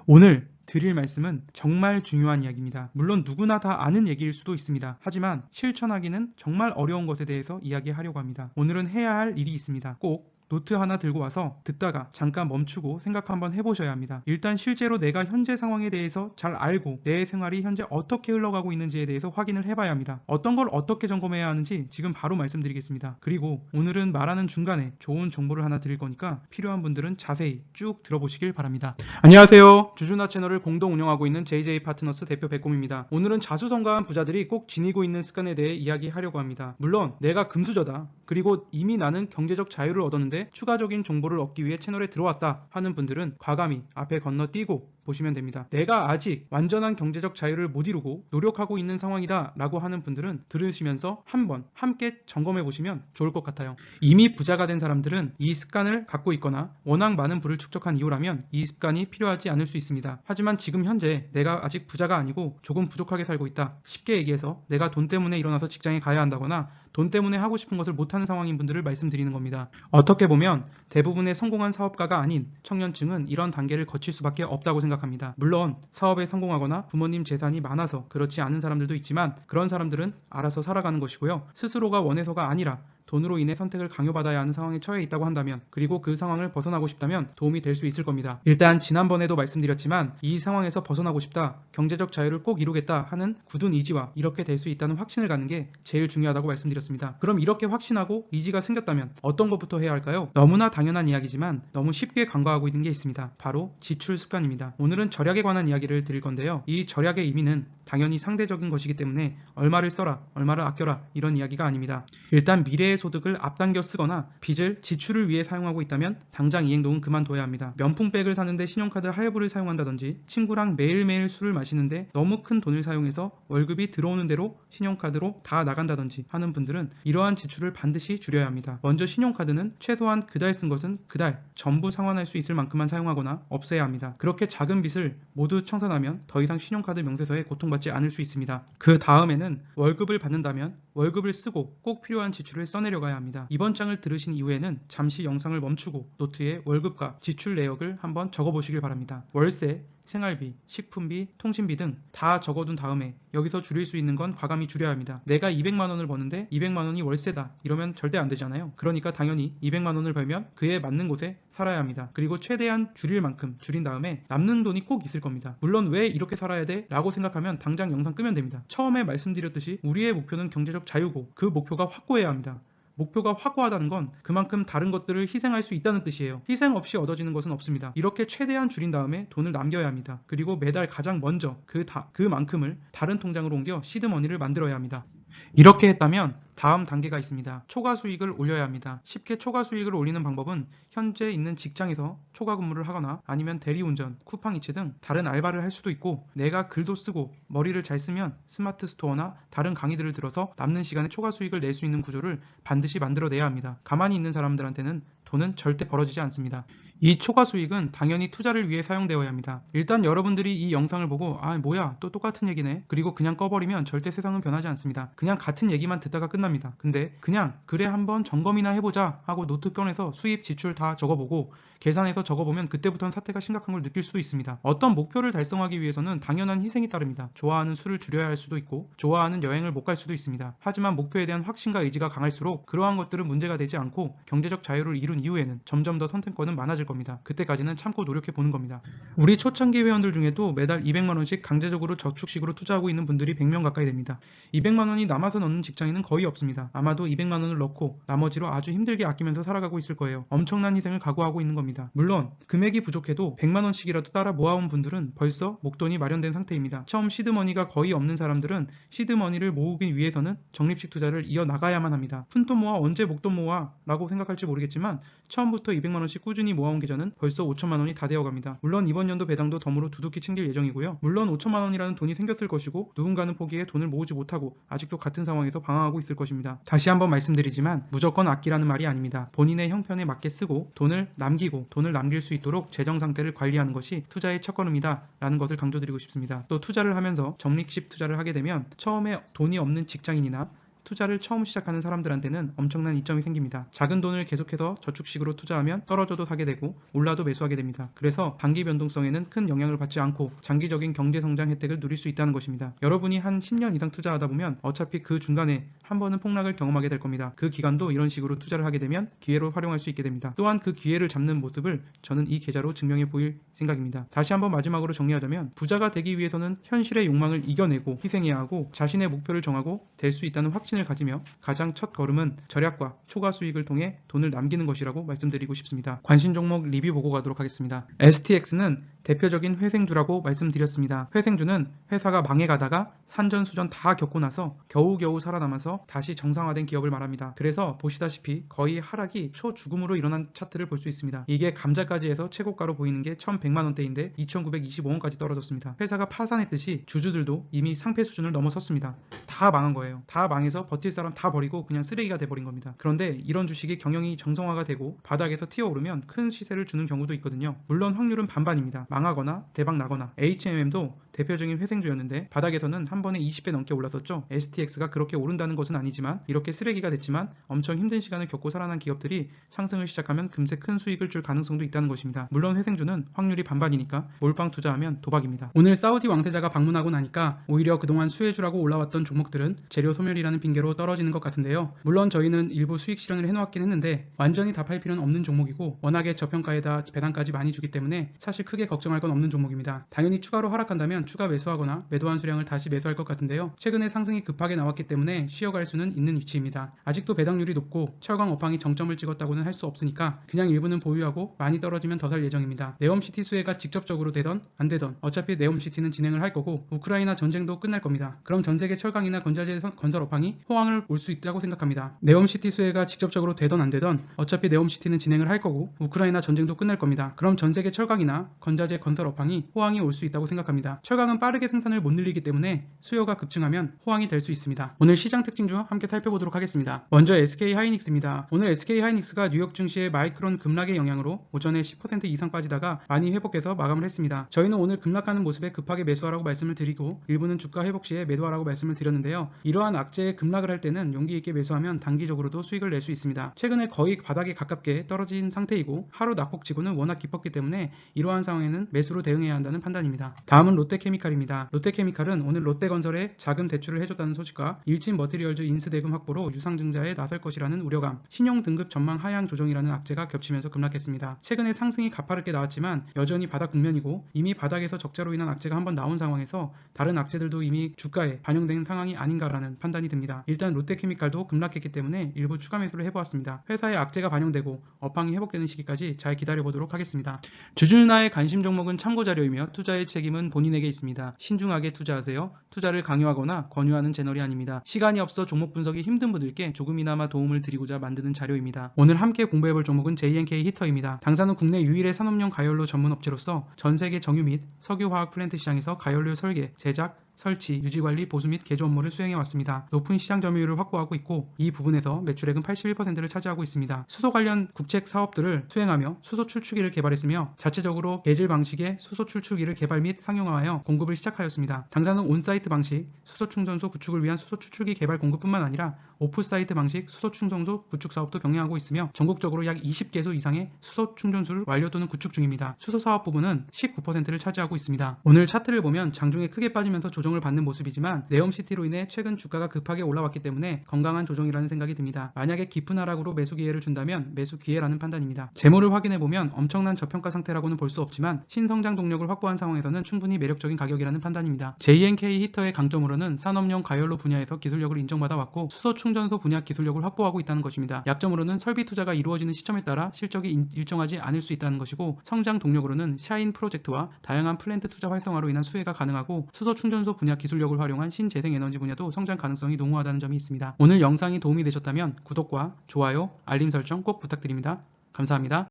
오늘 드릴 말씀은 정말 중요한 이야기입니다. 물론 누구나 다 아는 얘기일 수도 있습니다. 하지만 실천하기는 정말 어려운 것에 대해서 이야기하려고 합니다. 오늘은 해야 할 일이 있습니다. 꼭 노트 하나 들고 와서 듣다가 잠깐 멈추고 생각 한번 해보셔야 합니다. 일단 실제로 내가 현재 상황에 대해서 잘 알고 내 생활이 현재 어떻게 흘러가고 있는지에 대해서 확인을 해봐야 합니다. 어떤 걸 어떻게 점검해야 하는지 지금 바로 말씀드리겠습니다. 그리고 오늘은 말하는 중간에 좋은 정보를 하나 드릴 거니까 필요한 분들은 자세히 쭉 들어보시길 바랍니다. 안녕하세요. 주주나 채널을 공동 운영하고 있는 JJ 파트너스 대표 백곰입니다. 오늘은 자수성가한 부자들이 꼭 지니고 있는 습관에 대해 이야기하려고 합니다. 물론 내가 금수저다. 그리고 이미 나는 경제적 자유를 얻었는데 추가적인 정보를 얻기 위해 채널에 들어왔다 하는 분들은 과감히 앞에 건너뛰고 보시면 됩니다. 내가 아직 완전한 경제적 자유를 못 이루고 노력하고 있는 상황이다 라고 하는 분들은 들으시면서 한번 함께 점검해 보시면 좋을 것 같아요. 이미 부자가 된 사람들은 이 습관을 갖고 있거나 워낙 많은 부를 축적한 이유라면 이 습관이 필요하지 않을 수 있습니다. 하지만 지금 현재 내가 아직 부자가 아니고 조금 부족하게 살고 있다. 쉽게 얘기해서 내가 돈 때문에 일어나서 직장에 가야 한다거나 돈 때문에 하고 싶은 것을 못하는 상황인 분들을 말씀드리는 겁니다. 어떻게 보면 대부분의 성공한 사업가가 아닌 청년층은 이런 단계를 거칠 수밖에 없다고 생각합니다. 물론 사업에 성공하거나 부모님 재산이 많아서 그렇지 않은 사람들도 있지만 그런 사람들은 알아서 살아가는 것이고요. 스스로가 원해서가 아니라 돈으로 인해 선택을 강요받아야 하는 상황에 처해 있다고 한다면, 그리고 그 상황을 벗어나고 싶다면 도움이 될 수 있을 겁니다. 일단 지난번에도 말씀드렸지만 이 상황에서 벗어나고 싶다, 경제적 자유를 꼭 이루겠다 하는 굳은 의지와 이렇게 될 수 있다는 확신을 갖는 게 제일 중요하다고 말씀드렸습니다. 그럼 이렇게 확신하고 의지가 생겼다면 어떤 것부터 해야 할까요? 너무나 당연한 이야기지만 너무 쉽게 간과하고 있는 게 있습니다. 바로 지출 습관입니다. 오늘은 절약에 관한 이야기를 드릴 건데요. 이 절약의 의미는 당연히 상대적인 것이기 때문에 얼마를 써라, 얼마를 아껴라 이런 이야기가 아닙니다. 일단 미래의 소득을 앞당겨 쓰거나 빚을 지출을 위해 사용하고 있다면 당장 이 행동은 그만둬야 합니다. 명품백을 사는데 신용카드 할부를 사용한다든지, 친구랑 매일매일 술을 마시는데 너무 큰 돈을 사용해서 월급이 들어오는 대로 신용카드로 다 나간다든지 하는 분들은 이러한 지출을 반드시 줄여야 합니다. 먼저 신용카드는 최소한 그달 쓴 것은 그달 전부 상환할 수 있을 만큼만 사용하거나 없애야 합니다. 그렇게 작은 빚을 모두 청산하면 더 이상 신용카드 명세서에 고통받지 않을 수 있습니다. 그 다음에는 월급을 받는다면 월급을 쓰고 꼭 필요한 지출을 써내려가야 합니다. 이번 장을 들으신 이후에는 잠시 영상을 멈추고 노트에 월급과 지출 내역을 한번 적어보시길 바랍니다. 월세, 생활비, 식품비, 통신비 등 다 적어둔 다음에 여기서 줄일 수 있는 건 과감히 줄여야 합니다. 내가 200만 원을 버는데 200만 원이 월세다 이러면 절대 안 되잖아요. 그러니까 당연히 200만 원을 벌면 그에 맞는 곳에 살아야 합니다. 그리고 최대한 줄일 만큼 줄인 다음에 남는 돈이 꼭 있을 겁니다. 물론 왜 이렇게 살아야 돼? 라고 생각하면 당장 영상 끄면 됩니다. 처음에 말씀드렸듯이 우리의 목표는 경제적 자유고 그 목표가 확고해야 합니다. 목표가 확고하다는 건 그만큼 다른 것들을 희생할 수 있다는 뜻이에요. 희생 없이 얻어지는 것은 없습니다. 이렇게 최대한 줄인 다음에 돈을 남겨야 합니다. 그리고 매달 가장 먼저 그만큼을 다른 통장으로 옮겨 시드머니를 만들어야 합니다. 이렇게 했다면 다음 단계가 있습니다. 초과 수익을 올려야 합니다. 쉽게 초과 수익을 올리는 방법은 현재 있는 직장에서 초과 근무를 하거나 아니면 대리운전, 쿠팡이츠 등 다른 알바를 할 수도 있고, 내가 글도 쓰고 머리를 잘 쓰면 스마트 스토어나 다른 강의들을 들어서 남는 시간에 초과 수익을 낼 수 있는 구조를 반드시 만들어내야 합니다. 가만히 있는 사람들한테는 돈은 절대 벌어지지 않습니다. 이 초과 수익은 당연히 투자를 위해 사용되어야 합니다. 일단 여러분들이 이 영상을 보고 뭐야 또 똑같은 얘기네 그리고 그냥 꺼버리면 절대 세상은 변하지 않습니다. 그냥 같은 얘기만 듣다가 끝납니다. 근데 그냥 그래 한번 점검이나 해보자 하고 노트 꺼내서 수입 지출 다 적어보고 계산해서 적어보면 그때부터는 사태가 심각한 걸 느낄 수도 있습니다. 어떤 목표를 달성하기 위해서는 당연한 희생이 따릅니다. 좋아하는 술을 줄여야 할 수도 있고 좋아하는 여행을 못 갈 수도 있습니다. 하지만 목표에 대한 확신과 의지가 강할수록 그러한 것들은 문제가 되지 않고 경제적 자유를 이룬 이후에는 점점 더 선택권은 많아질 겁니다. 그때까지는 참고 노력해 보는 겁니다. 우리 초창기 회원들 중에도 매달 200만 원씩 강제적으로 저축식으로 투자하고 있는 분들이 100명 가까이 됩니다. 200만 원이 남아서 넣는 직장인은 거의 없습니다. 아마도 200만 원을 넣고 나머지로 아주 힘들게 아끼면서 살아가고 있을 거예요. 엄청난 희생을 각오하고 있는 겁니다. 물론 금액이 부족해도 100만 원씩이라도 따라 모아온 분들은 벌써 목돈이 마련된 상태입니다. 처음 시드머니가 거의 없는 사람들은 시드머니를 모으기 위해서는 적립식 투자를 이어나가야만 합니다. 푼돈 모아 언제 목돈 모아 라고 생각할지 모르겠지만 처음부터 200만 원씩 꾸준히 모아온 계좌는 벌써 5천만 원이 다 되어갑니다. 물론 이번 연도 배당도 덤으로 두둑히 챙길 예정이고요. 물론 5천만 원이라는 돈이 생겼을 것이고 누군가는 포기해 돈을 모으지 못하고 아직도 같은 상황에서 방황하고 있을 것입니다. 다시 한번 말씀드리지만 무조건 아끼라는 말이 아닙니다. 본인의 형편에 맞게 쓰고 돈을 남기고 돈을 남길 수 있도록 재정 상태를 관리하는 것이 투자의 첫걸음이다 라는 것을 강조드리고 싶습니다. 또 투자를 하면서 적립식 투자를 하게 되면 처음에 돈이 없는 직장인이나 투자를 처음 시작하는 사람들한테는 엄청난 이점이 생깁니다. 작은 돈을 계속해서 저축식으로 투자하면 떨어져도 사게 되고 올라도 매수하게 됩니다. 그래서 단기 변동성에는 큰 영향을 받지 않고 장기적인 경제성장 혜택을 누릴 수 있다는 것입니다. 여러분이 한 10년 이상 투자하다 보면 어차피 그 중간에 한 번은 폭락을 경험하게 될 겁니다. 그 기간도 이런 식으로 투자를 하게 되면 기회로 활용할 수 있게 됩니다. 또한 그 기회를 잡는 모습을 저는 이 계좌로 증명해 보일 생각입니다. 다시 한번 마지막으로 정리하자면 부자가 되기 위해서는 현실의 욕망을 이겨내고 희생해야 하고 자신의 목표를 정하고 될 수 있다는 확신을 가지며 가장 첫 걸음은 절약과 초과 수익을 통해 돈을 남기는 것이라고 말씀드리고 싶습니다. 관심 종목 리뷰 보고 가도록 하겠습니다. STX는 대표적인 회생주라고 말씀드렸습니다. 회생주는 회사가 망해가다가 산전수전 다 겪고 나서 겨우겨우 살아남아서 다시 정상화된 기업을 말합니다. 그래서 보시다시피 거의 하락이 초죽음으로 일어난 차트를 볼 수 있습니다. 이게 감자까지 해서 최고가로 보이는 게 1,100만원대인데 2,925원까지 떨어졌습니다. 회사가 파산했듯이 주주들도 이미 상폐 수준을 넘어섰습니다. 다 망한 거예요. 다 망해서 버틸 사람 다 버리고 그냥 쓰레기가 돼버린 겁니다. 그런데 이런 주식이 경영이 정상화가 되고 바닥에서 튀어오르면 큰 시세를 주는 경우도 있거든요. 물론 확률은 반반입니다. 망하거나 대박 나거나. HMM도 대표적인 회생주였는데 바닥에서는 한 번에 20배 넘게 올랐었죠. STX가 그렇게 오른다는 것은 아니지만 이렇게 쓰레기가 됐지만 엄청 힘든 시간을 겪고 살아난 기업들이 상승을 시작하면 금세 큰 수익을 줄 가능성도 있다는 것입니다. 물론 회생주는 확률이 반반이니까 몰빵 투자하면 도박입니다. 오늘 사우디 왕세자가 방문하고 나니까 오히려 그동안 수혜주라고 올라왔던 종목들은 재료 소멸이라는 핑계로 떨어지는 것 같은데요. 물론 저희는 일부 수익 실현을 해놓았긴 했는데 완전히 다 팔 필요는 없는 종목이고 워낙에 저평가에다 배당까지 많이 주기 때문에 사실 크게 걱정할 건 없는 종목입니다. 당연히 추가로 하락한다면 추가 매수하거나 매도한 수량을 다시 매수할 것 같은데요. 최근에 상승이 급하게 나왔기 때문에 쉬어갈 수는 있는 위치입니다. 아직도 배당률이 높고 철강 업황이 정점을 찍었다고는 할 수 없으니까 그냥 일부는 보유하고 많이 떨어지면 더 살 예정입니다. 네옴시티 수혜가 직접적으로 되던 안 되던 어차피 네옴시티는 진행을 할 거고 우크라이나 전쟁도 끝날 겁니다. 그럼 전세계 철강이나 건자재 건설 업황이 호황을 올 수 있다고 생각합니다. 네옴시티 수혜가 직접적으로 되던 안 되던 어차피 네옴시티는 진행을 할 거고 우크라이나 전쟁도 끝날 겁니다. 그럼 전세계 철강이나 건자재 건설 업황이 호황이 올 수 있다고 생각합니다. 철강은 빠르게 생산을 못 늘리기 때문에 수요가 급증하면 호황이 될 수 있습니다. 오늘 시장 특징 중 함께 살펴보도록 하겠습니다. 먼저 SK하이닉스입니다. 오늘 SK하이닉스가 뉴욕 증시의 마이크론 급락의 영향으로 오전에 10% 이상 빠지다가 많이 회복해서 마감을 했습니다. 저희는 오늘 급락하는 모습에 급하게 매수하라고 말씀을 드리고 일부는 주가 회복 시에 매도하라고 말씀을 드렸는데요. 이러한 악재에 급락을 할 때는 용기 있게 매수하면 단기적으로도 수익을 낼 수 있습니다. 최근에 거의 바닥에 가깝게 떨어진 상태이고 하루 낙폭치고는 워낙 깊었기 때문에 이러한 상황에는 매수로 대응해야 한다는 판단입니다. 다음은 롯데케미칼입니다. 롯데케미칼은 오늘 롯데건설에 자금 대출을 해줬다는 소식과 일진 머티리얼즈 인수 대금 확보로 유상증자에 나설 것이라는 우려감, 신용 등급 전망 하향 조정이라는 악재가 겹치면서 급락했습니다. 최근에 상승이 가파르게 나왔지만 여전히 바닥 국면이고 이미 바닥에서 적자로 인한 악재가 한번 나온 상황에서 다른 악재들도 이미 주가에 반영된 상황이 아닌가라는 판단이 듭니다. 일단 롯데케미칼도 급락했기 때문에 일부 추가 매수를 해보았습니다. 회사의 악재가 반영되고 업황이 회복되는 시기까지 잘 기다려보도록 하겠습니다. 주주나의 관심 종목은 참고자료이며 투자의 책임은 본인에게 있습니다. 신중하게 투자하세요. 투자를 강요하거나 권유하는 채널이 아닙니다. 시간이 없어 종목 분석이 힘든 분들께 조금이나마 도움을 드리고자 만드는 자료입니다. 오늘 함께 공부해볼 종목은 JNK 히터입니다. 당사는 국내 유일의 산업용 가열료 전문 업체로서 전 세계 정유 및 석유화학 플랜트 시장에서 가열료 설계, 제작, 설치, 유지관리, 보수 및 개조 업무를 수행해왔습니다. 높은 시장 점유율을 확보하고 있고 이 부분에서 매출액은 81%를 차지하고 있습니다. 수소 관련 국책 사업들을 수행하며 수소 출출기를 개발했으며 자체적으로 배질 방식의 수소 출출기를 개발 및 상용화하여 공급을 시작하였습니다. 당사는 온사이트 방식 수소 충전소 구축을 위한 수소 출출기 개발 공급뿐만 아니라 오프사이트 방식 수소 충전소 구축 사업도 병행하고 있으며 전국적으로 약 20개소 이상의 수소 충전소를 완료 또는 구축 중입니다. 수소 사업 부분은 19%를 차지하고 있습니다. 오늘 차트를 보면 장중에 크게 빠지면서 조정을 받는 모습이지만 네옴시티로 인해 최근 주가가 급하게 올라왔기 때문에 건강한 조정이라는 생각이 듭니다. 만약에 깊은 하락으로 매수 기회를 준다면 매수 기회라는 판단입니다. 재물을 확인해보면 엄청난 저평가 상태라고는 볼 수 없지만 신성장 동력을 확보한 상황에서는 충분히 매력적인 가격이라는 판단입니다. JNK 히터의 강점으로는 산업용 가열로 분야에서 기술력을 인정받아 왔고 수소 충전소 분야 기술력을 확보하고 있다는 것입니다. 약점으로는 설비 투자가 이루어지는 시점에 따라 실적이 일정하지 않을 수 있다는 것이고 성장 동력으로는 샤인 프로젝트와 다양한 플랜트 투자 활성화로 인한 수혜가 가능하고 수소 충전소 분야 기술력을 활용한 신재생에너지 분야도 성장 가능성이 농후하다는 점이 있습니다. 오늘 영상이 도움이 되셨다면 구독과 좋아요, 알림 설정 꼭 부탁드립니다. 감사합니다.